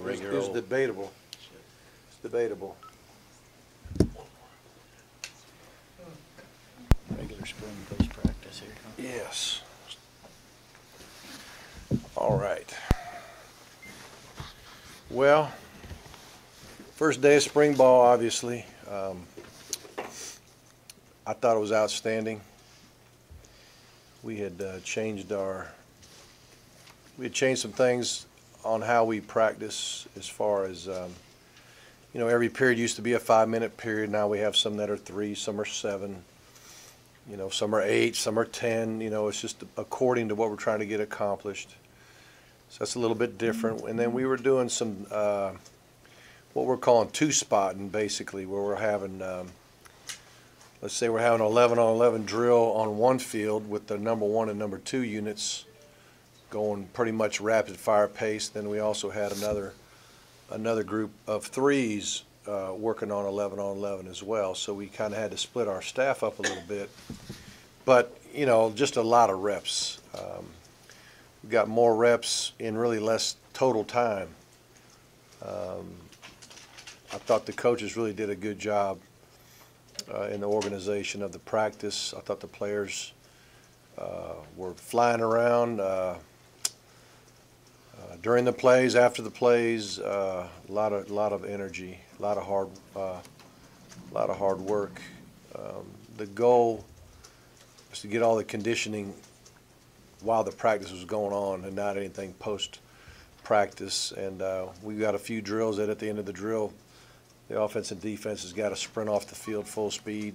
regular It's old. debatable. It's debatable. Regular spring post practice here. Huh? Yes. All right. Well, first day of spring ball, obviously. I thought it was outstanding. We had changed some things on how we practice as far as, every period used to be a 5-minute period. Now we have some that are 3, some are 7. Some are 8, some are 10. It's just according to what we're trying to get accomplished. So that's a little bit different. And then we were doing some, what we're calling two-spotting, basically, where we're having, let's say we're having an 11-on-11 drill on one field with the number 1 and number 2 units going pretty much rapid fire pace. Then we also had another group of 3s working on 11-on-11 as well. So we kind of had to split our staff up a little bit. But, just a lot of reps. We got more reps in really less total time. I thought the coaches really did a good job in the organization of the practice. I thought the players were flying around during the plays, after the plays. A lot of energy, a lot of hard work. The goal was to get all the conditioning while the practice was going on and not anything post-practice. And we got a few drills that at the end of the drill, the offense and defense has got to sprint off the field full speed.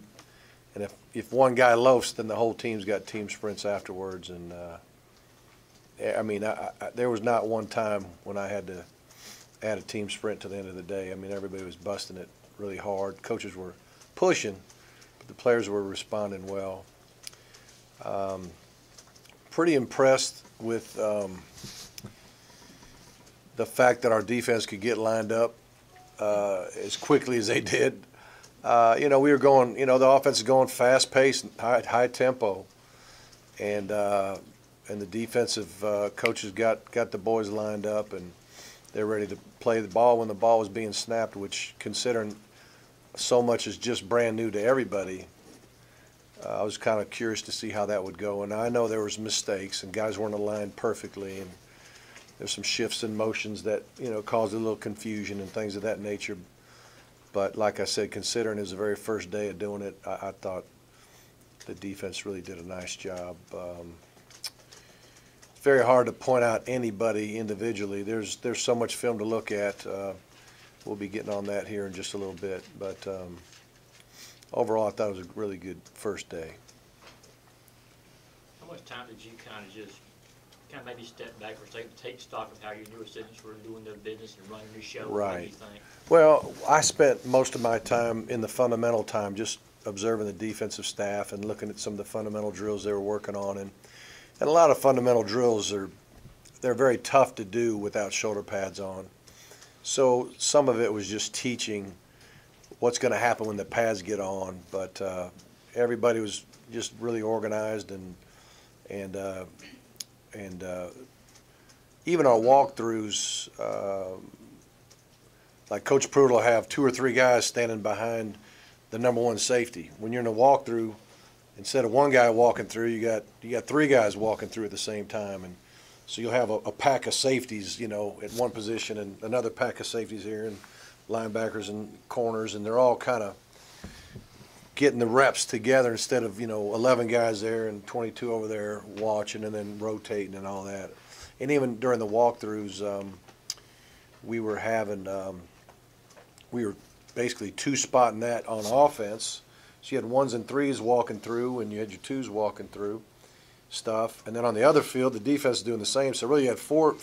And if one guy loafs, then the whole team's got team sprints afterwards. And there was not one time when I had to add a team sprint to the end of the day. Everybody was busting it really hard. Coaches were pushing, but the players were responding well. Pretty impressed with the fact that our defense could get lined up as quickly as they did. We were going, the offense is going fast-paced, high tempo, and the defensive coaches got the boys lined up, and they're ready to play the ball when the ball was being snapped, which, considering so much is just brand new to everybody, I was kind of curious to see how that would go. And I know there was mistakes, and guys weren't aligned perfectly, and there's some shifts in motions that caused a little confusion and things of that nature. But like I said, considering it was the very first day of doing it, I thought the defense really did a nice job. It's very hard to point out anybody individually. There's so much film to look at. We'll be getting on that here in just a little bit. But overall, I thought it was a really good first day. How much time did you kind of maybe step back or take stock of how your new assistants were doing their business and running your show? Right. What do you think? Well, I spent most of my time in the fundamental time just observing the defensive staff and looking at some of the fundamental drills they were working on. And a lot of fundamental drills they're very tough to do without shoulder pads on. So some of it was just teaching what's going to happen when the pads get on. But everybody was just really organized, and even our walkthroughs, like Coach Pruitt will have 2 or 3 guys standing behind the number 1 safety. When you're in a walkthrough, instead of 1 guy walking through, you got 3 guys walking through at the same time, and so you'll have a pack of safeties, at one position, and another pack of safeties here, and linebackers and corners, and they're all kind of getting the reps together instead of 11 guys there and 22 over there watching and then rotating and all that. And even during the walkthroughs, we were basically two-spotting that on offense. So you had 1s and 3s walking through, and you had your 2s walking through stuff. And then on the other field, the defense is doing the same. So really you had four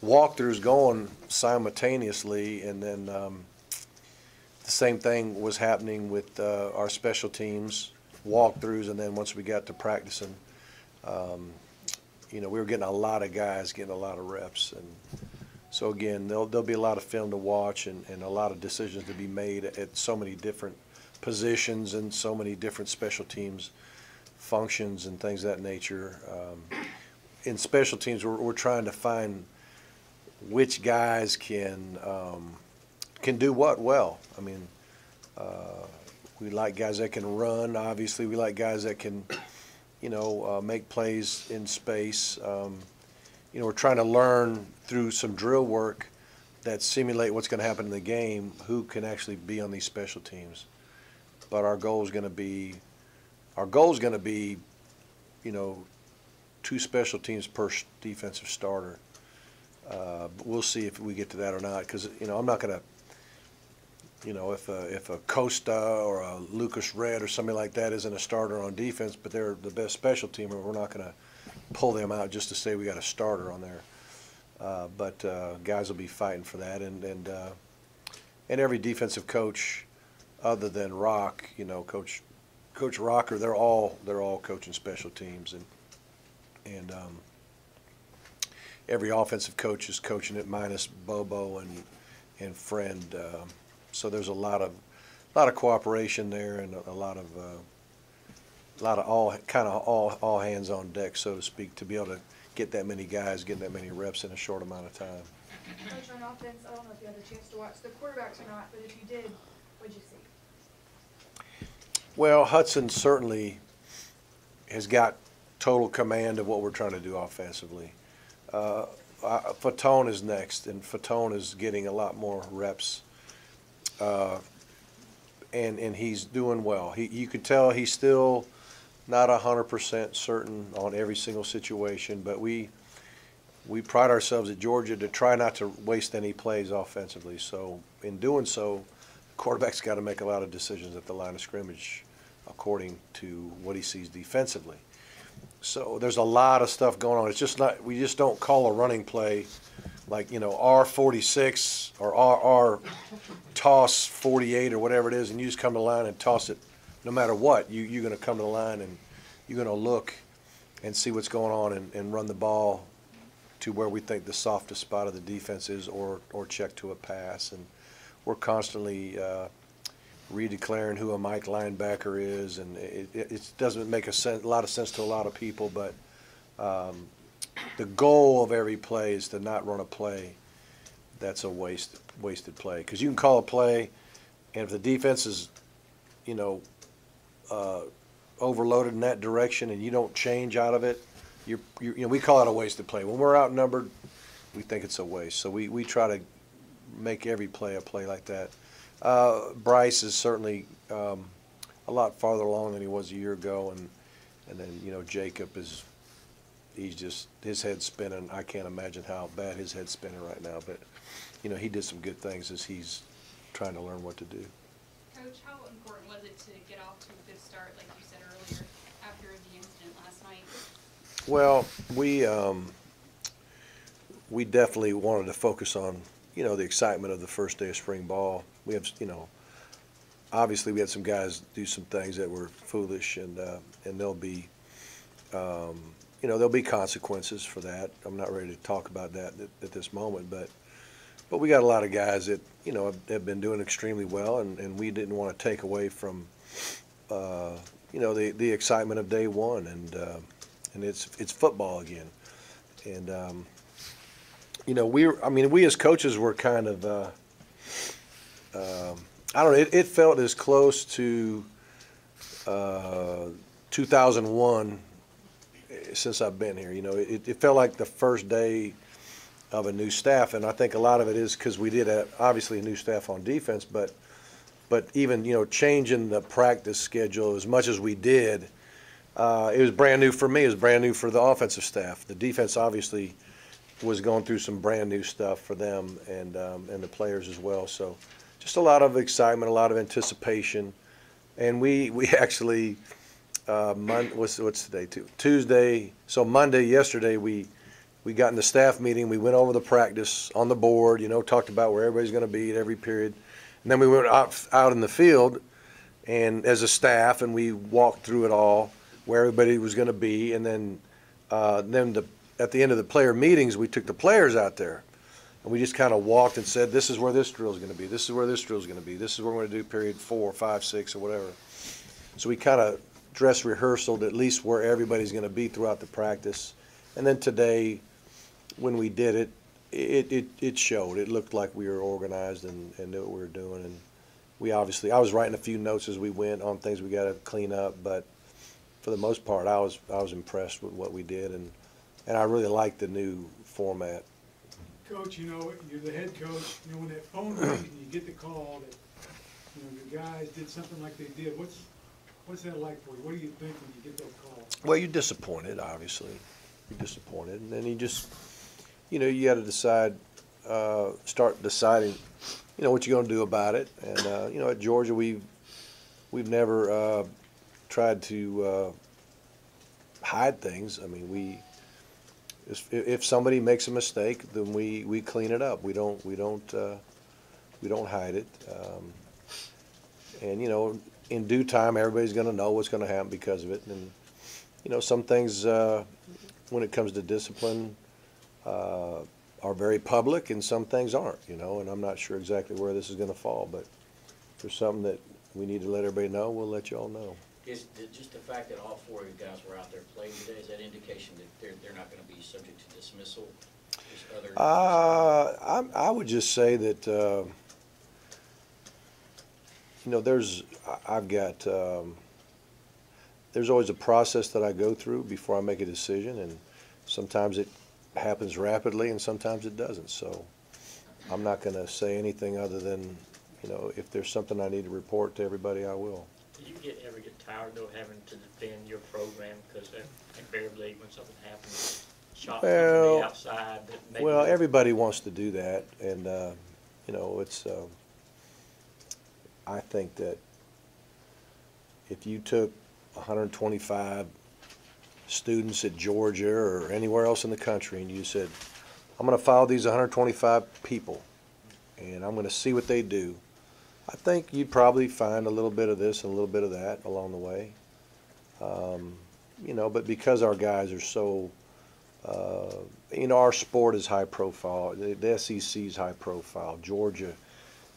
walkthroughs going simultaneously, and then the same thing was happening with our special teams walkthroughs. And then once we got to practicing, we were getting a lot of guys getting a lot of reps. And so again, there'll be a lot of film to watch, and a lot of decisions to be made at so many different positions and so many different special teams functions and things of that nature. In special teams, we're trying to find which guys can do what well. I mean, we like guys that can run. Obviously, we like guys that can, make plays in space. We're trying to learn through some drill work that simulate what's going to happen in the game, who can actually be on these special teams. But our goal is going to be, two special teams per defensive starter. But we'll see if we get to that or not, because I'm not going to. If a Costa or a Lucas Red or somebody like that isn't a starter on defense, but they're the best special teamer, we're not going to pull them out just to say we got a starter on there. But guys will be fighting for that, and every defensive coach, other than Rock, Coach Rocker, they're all coaching special teams, and every offensive coach is coaching it minus Bobo and Friend. So there's a lot of cooperation there, and a lot of all hands on deck, so to speak, to be able to get that many guys, getting that many reps in a short amount of time. Coach, on offense, I don't know if you had a chance to watch the quarterbacks or not, but if you did, what'd you see? Well, Hudson certainly has got total command of what we're trying to do offensively. Fatone is next, and Fatone is getting a lot more reps. And he's doing well. You could tell he's still not 100% certain on every single situation, but we pride ourselves at Georgia to try not to waste any plays offensively. So in doing so, the quarterback's got to make a lot of decisions at the line of scrimmage according to what he sees defensively. So there's a lot of stuff going on. It's just not, we just don't call a running play like, R46 or R toss 48 or whatever it is, and you just come to the line and toss it. No matter what, you're going to come to the line and you're going to look and see what's going on and run the ball to where we think the softest spot of the defense is, or check to a pass. And we're constantly redeclaring who a Mike linebacker is, and it doesn't make a lot of sense to a lot of people, but the goal of every play is to not run a play that's a wasted play. Because you can call a play, and if the defense is, overloaded in that direction and you don't change out of it, we call it a wasted play. When we're outnumbered, we think it's a waste. So we try to make every play a play like that. Bryce is certainly a lot farther along than he was a year ago, and then Jacob is. His head's spinning. I can't imagine how bad his head's spinning right now, but he did some good things as he's trying to learn what to do. Coach, how important was it to get off to a good start, like you said earlier, after the incident last night? Well, we definitely wanted to focus on the excitement of the first day of spring ball. We have obviously we had some guys do some things that were foolish, and there'll be there'll be consequences for that. I'm not ready to talk about that at this moment, but we got a lot of guys that have been doing extremely well, and we didn't want to take away from the excitement of day one, and it's football again, and we as coaches were kind of I don't know, it felt as close to 2001 since I've been here. It felt like the first day of a new staff, and I think a lot of it is because we did have, obviously, a new staff on defense, but even changing the practice schedule as much as we did, it was brand new for me. It was brand new for the offensive staff. The defense obviously was going through some brand new stuff for them, and the players as well. So just a lot of excitement, a lot of anticipation, and we actually. What's today? Tuesday. So Monday, yesterday, we got in the staff meeting. We went over the practice on the board. Talked about where everybody's going to be at every period, and then we went out in the field, and as a staff, and we walked through it all, where everybody was going to be, and then at the end of the player meetings, we took the players out there, and we just kind of walked and said, "This is where this drill is going to be. This is where this drill is going to be. This is what we're going to do period 4, 5, 6, or whatever." So we kind of dress rehearsal at least where everybody's going to be throughout the practice. And then today, when we did it, It showed. It looked like we were organized and knew what we were doing. And we obviously, I was writing a few notes as we went on things we got to clean up, but for the most part, I was impressed with what we did, and I really liked the new format. Coach, you know, you're the head coach. You know, when that phone rings and you get the call that, you know, the guys did something like they did, what's that like for you? What do you think when you get that call? Well, you're disappointed, obviously. You're disappointed, and then you just, you know, you got to decide, start deciding, you know, what you're going to do about it. And you know, at Georgia, we've never tried to hide things. I mean, if somebody makes a mistake, then we clean it up. We don't hide it. And you know, in due time, everybody's going to know what's going to happen because of it. And you know, some things when it comes to discipline are very public, and some things aren't. You know, and I'm not sure exactly where this is going to fall, but if there's something that we need to let everybody know, we'll let you all know. Is just the fact that all four of you guys were out there playing today, is that indication that they're not going to be subject to dismissal? I would just say that you know, there's always a process that I go through before I make a decision, and sometimes it happens rapidly and sometimes it doesn't. So I'm not going to say anything other than, you know, if there's something I need to report to everybody, I will. Do you ever get tired though having to defend your program because invariably when something happens, shots come from the outside that maybe... Well, everybody wants to do that, and you know, it's. I think that if you took 125 students at Georgia or anywhere else in the country and you said, I'm going to follow these 125 people and I'm going to see what they do, I think you'd probably find a little bit of this and a little bit of that along the way. You know, but because our guys are so, you know, our sport is high profile, the SEC is high profile, Georgia,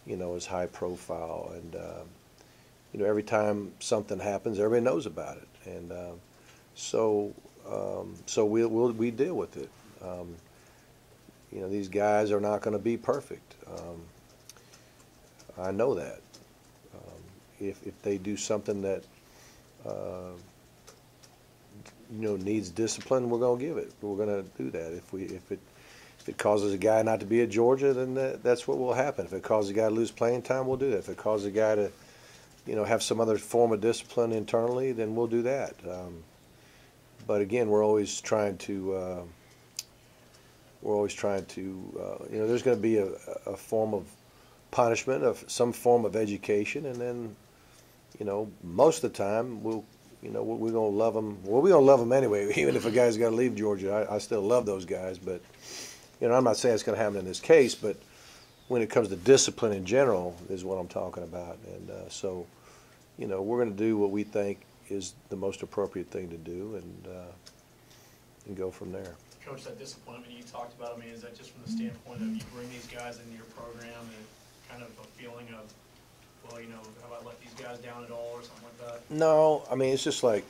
you know, is high profile, and you know, every time something happens, everybody knows about it, and so we deal with it. You know, these guys are not going to be perfect. I know that. If they do something that you know, needs discipline, we're going to give it. We're going to do that. If it causes a guy not to be at Georgia, then that's what will happen. If it causes a guy to lose playing time, we'll do that. If it causes a guy to, you know, have some other form of discipline internally, then we'll do that. But again, we're always trying to, you know, there's going to be a form of punishment, of some form of education, and then, you know, most of the time we're going to love them. Well, we're going to love them anyway, even if a guy's got to leave Georgia. I still love those guys, but, you know, I'm not saying it's going to happen in this case, but when it comes to discipline in general is what I'm talking about. And so, you know, we're going to do what we think is the most appropriate thing to do, and go from there. Coach, that disappointment you talked about, I mean, is that just from the standpoint of you bring these guys into your program and kind of a feeling of, well, you know, have I let these guys down at all or something like that? No, I mean, it's just like,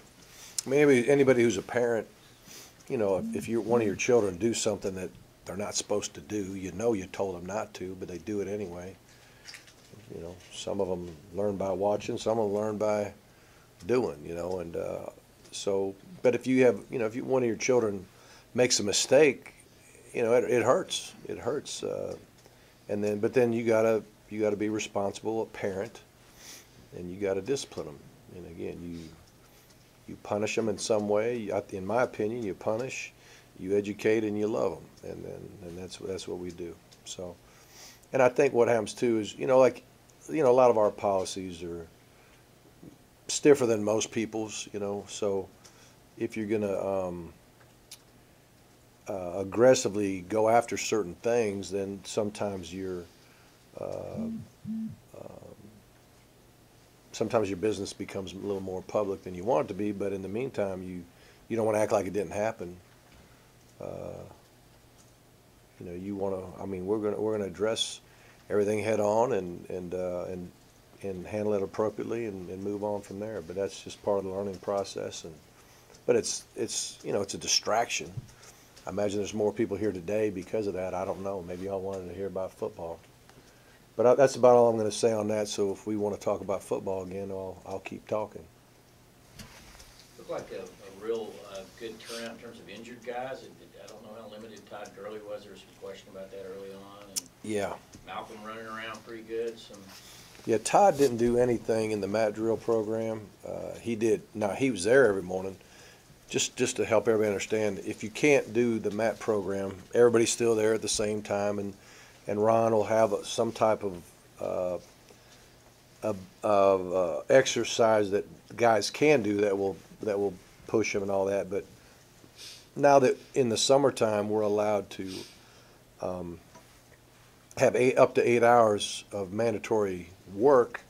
maybe anybody who's a parent, you know, if one of your children do something that they're not supposed to do, you know you told them not to, but they do it anyway. You know, some of them learn by watching, some of them learn by doing, you know, and so, but if you have, you know, if one of your children makes a mistake, you know, it hurts. It hurts. But then you gotta be responsible, a parent, and you gotta discipline them. And again, you punish them in some way. In my opinion, you punish, you educate, and you love them, and that's what we do. So, and I think what happens too is, you know, like, you know, a lot of our policies are stiffer than most people's, you know. So, if you're gonna aggressively go after certain things, then sometimes sometimes your business becomes a little more public than you want it to be. But in the meantime, you don't want to act like it didn't happen. You know, you want to. I mean, we're gonna address everything head on and handle it appropriately and move on from there. But that's just part of the learning process. But it's you know, it's a distraction. I imagine there's more people here today because of that. I don't know. Maybe y'all wanted to hear about football. But that's about all I'm going to say on that. So if we want to talk about football again, I'll keep talking. Looked like a real good turnout in terms of injured guys. I don't know how limited Todd Gurley was. There was some question about that early on. And Yeah. Malcolm running around pretty good. Yeah, Todd didn't do anything in the mat drill program. He did. Now, he was there every morning. Just to help everybody understand, if you can't do the mat program, everybody's still there at the same time, and Ron will have some type of exercise that guys can do that will push them and all that. But now that in the summertime we're allowed to have up to 8 hours of mandatory work,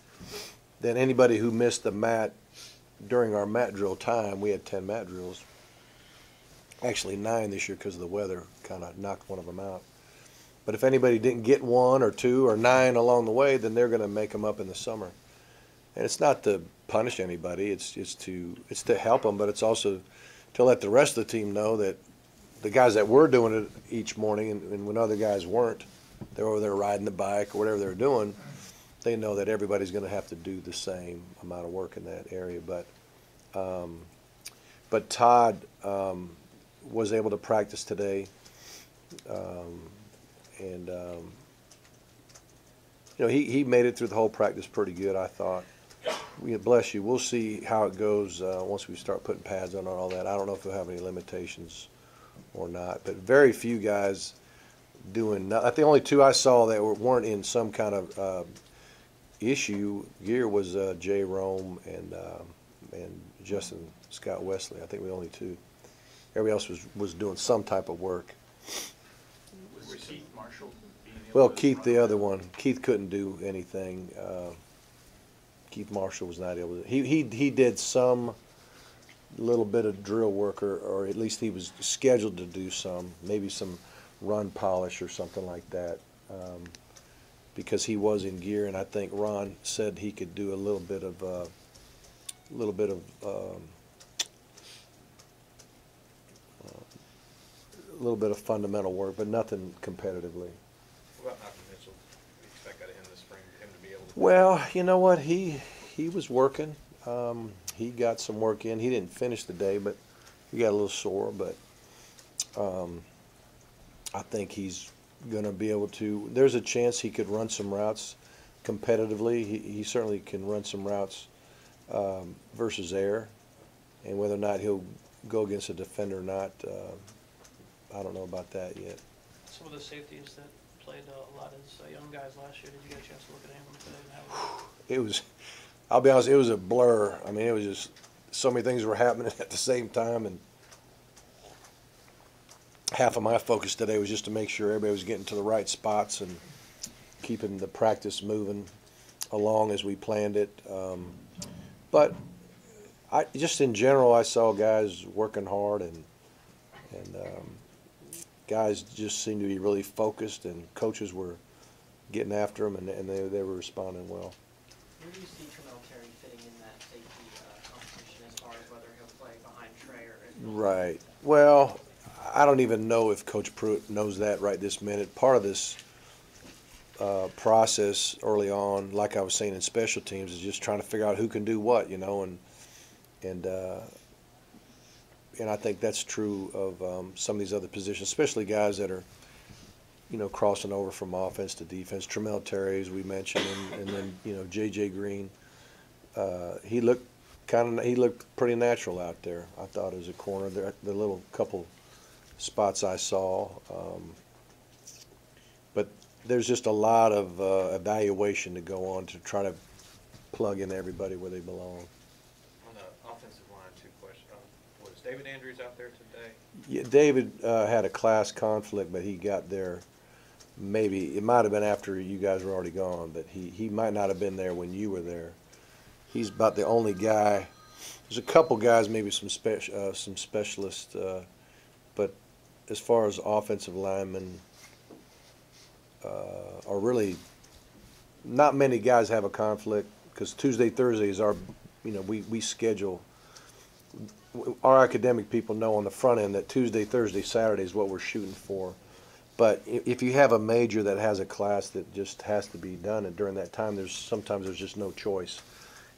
then anybody who missed the mat during our mat drill time, we had 10 mat drills. Actually 9 this year because of the weather kind of knocked one of them out. But if anybody didn't get 1 or 2 or 9 along the way, then they're going to make them up in the summer. And it's not to punish anybody. It's to help them, but it's also to let the rest of the team know that the guys that were doing it each morning, and when other guys weren't, they're over there riding the bike or whatever they're doing, they know that everybody's going to have to do the same amount of work in that area. But Todd was able to practice today, and you know, he made it through the whole practice pretty good, I thought. Bless you. We'll see how it goes once we start putting pads on and all that. I don't know if we'll have any limitations or not, but very few guys doing. I think the only 2 I saw that weren't in some kind of issue gear was Jay Rome and Justin Scott Wesley. I think we only 2. Everybody else was doing some type of work. Was Keith Marshall being able Well, to Keith, run the around? other one, Keith couldn't do anything. Keith Marshall was not able to. He did some little bit of drill work, or at least he was scheduled to do some, maybe some run polish or something like that, because he was in gear, and I think Ron said he could do a little bit of fundamental work, but nothing competitively. What about Malcolm Mitchell? We expect out of him this spring, him to be able to. Well, you know what? He was working. He got some work in. He didn't finish the day, but he got a little sore. But I think he's going to be able to. There's a chance he could run some routes competitively. He certainly can run some routes versus air, and whether or not he'll go against a defender or not, I don't know about that yet. Some of the safeties that played a lot as young guys last year, did you get a chance to look at him today and how It was, I'll be honest, it was a blur. I mean, it was just so many things were happening at the same time, and half of my focus today was just to make sure everybody was getting to the right spots and keeping the practice moving along as we planned it. But just in general, I saw guys working hard, and guys just seemed to be really focused, and coaches were getting after them, and they were responding well. Where do you see Tramel Terry fitting in that safety competition as far as whether he'll play behind Trey or? Right. Well, I don't even know if Coach Pruitt knows that right this minute. Part of this process early on, like I was saying in special teams, is just trying to figure out who can do what, you know, and I think that's true of some of these other positions, especially guys that are, you know, crossing over from offense to defense. Tramel Terry, as we mentioned, and then, you know, J.J. Green. He looked pretty natural out there, I thought, as a corner. The little couple spots I saw. But there's just a lot of evaluation to go on to try to plug in everybody where they belong. On the offensive line, 2 questions. Was David Andrews out there today? Yeah, David had a class conflict, but he got there. Maybe it might have been after you guys were already gone, but he might not have been there when you were there. He's about the only guy. There's a couple guys, maybe some specialists, but as far as offensive linemen, are really not many guys have a conflict, because Tuesday, Thursday is our, you know, we schedule our academic people know on the front end that Tuesday, Thursday, Saturday is what we're shooting for. But if you have a major that has a class that just has to be done, and during that time, sometimes there's just no choice.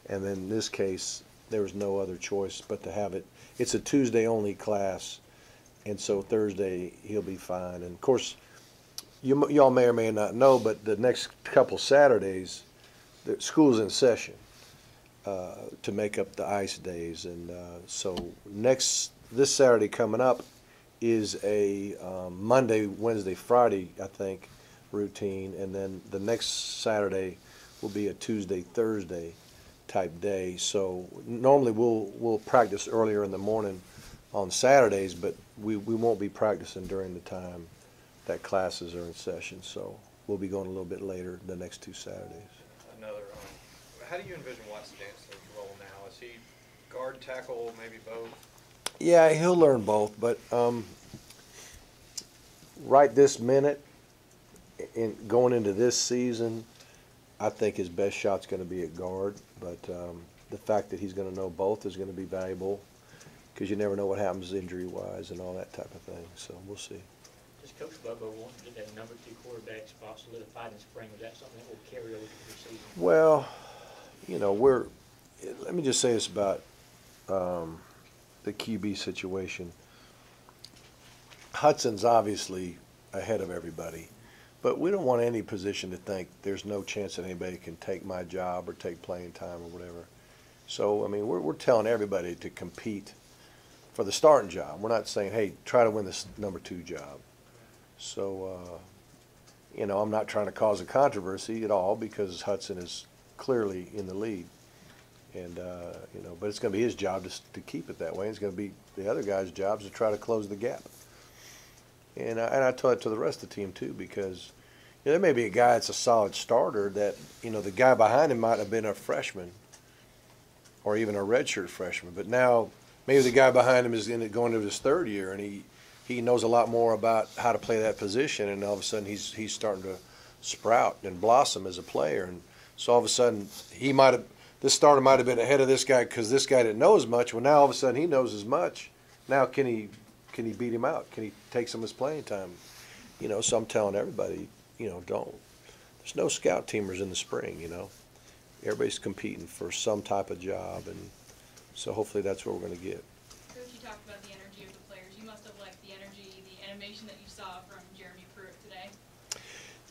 And then in this case, there was no other choice but to have it. It's a Tuesday only class, and so Thursday he'll be fine. And of course, y'all may or may not know, but the next couple Saturdays, the school's in session to make up the ice days. And so this Saturday coming up is a Monday, Wednesday, Friday, I think, routine, and then the next Saturday will be a Tuesday, Thursday type day. So normally we'll practice earlier in the morning on Saturdays, but we won't be practicing during the time that classes are in session. So we'll be going a little bit later the next 2 Saturdays. Another, how do you envision Watts Dantzler's role now? Is he guard, tackle, maybe both? Yeah, he'll learn both, but right this minute, going into this season, I think his best shot's going to be at guard. But the fact that he's going to know both is going to be valuable, because you never know what happens injury-wise and all that type of thing. So we'll see. Does Coach Bubba want to get that number 2 quarterback spot solidified in spring? Is that something that will carry over to the season? Well, you know, let me just say this about the QB situation. Hudson's obviously ahead of everybody, but we don't want any position to think there's no chance that anybody can take my job or take playing time or whatever. So, I mean, we're telling everybody to compete for the starting job. We're not saying, hey, try to win this number 2 job. So, you know, I'm not trying to cause a controversy at all, because Hudson is clearly in the lead. And, you know, but it's going to be his job to keep it that way. It's going to be the other guy's job to try to close the gap. And I tell it to the rest of the team, too, because you know, there may be a guy that's a solid starter that, you know, the guy behind him might have been a freshman or even a redshirt freshman. But now maybe the guy behind him is going into his 3rd year, and he knows a lot more about how to play that position, and all of a sudden he's starting to sprout and blossom as a player. And so all of a sudden this starter might have been ahead of this guy because this guy didn't know as much. Well, now all of a sudden he knows as much. Now can he beat him out? Can he take some of his playing time? You know, so I'm telling everybody, you know, there's no scout teamers in the spring, you know. Everybody's competing for some type of job, and so hopefully that's what we're going to get. Coach, you talked about the energy of the players. You must have liked the energy, the animation that you saw from Jeremy Pruitt today.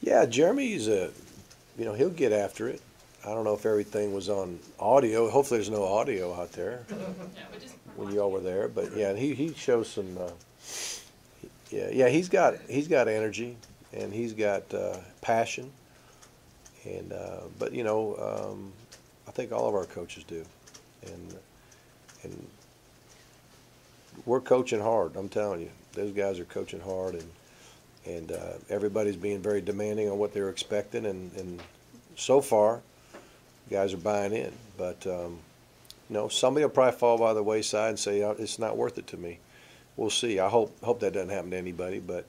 Yeah, Jeremy's you know, he'll get after it. I don't know if everything was on audio. Hopefully there's no audio out there when you all were there. But yeah, he shows some. Yeah, he's got energy, and he's got passion, and but you know, I think all of our coaches do, and we're coaching hard. I'm telling you, those guys are coaching hard, and everybody's being very demanding on what they're expecting, and so far, guys are buying in. But you know, somebody will probably fall by the wayside and say, oh, it's not worth it to me. We'll see. I hope that doesn't happen to anybody, but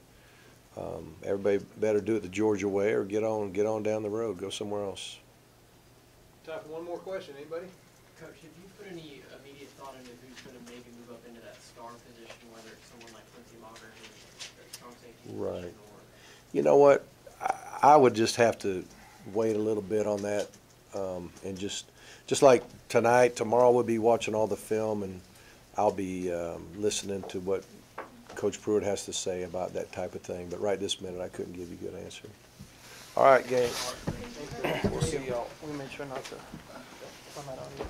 everybody better do it the Georgia way, or get on down the road, go somewhere else. Time for one more question. Anybody? Coach, have you put any immediate thought into who's going to maybe move up into that star position, whether it's someone like Quincy Locker, who's a strong safety Right. position, or You know what? I would just have to wait a little bit on that, and just like tonight, tomorrow we'll be watching all the film, and I'll be listening to what Coach Pruitt has to say about that type of thing. But right this minute, I couldn't give you a good answer. All right, gang. We'll see y'all. We'll make sure not to run that on you.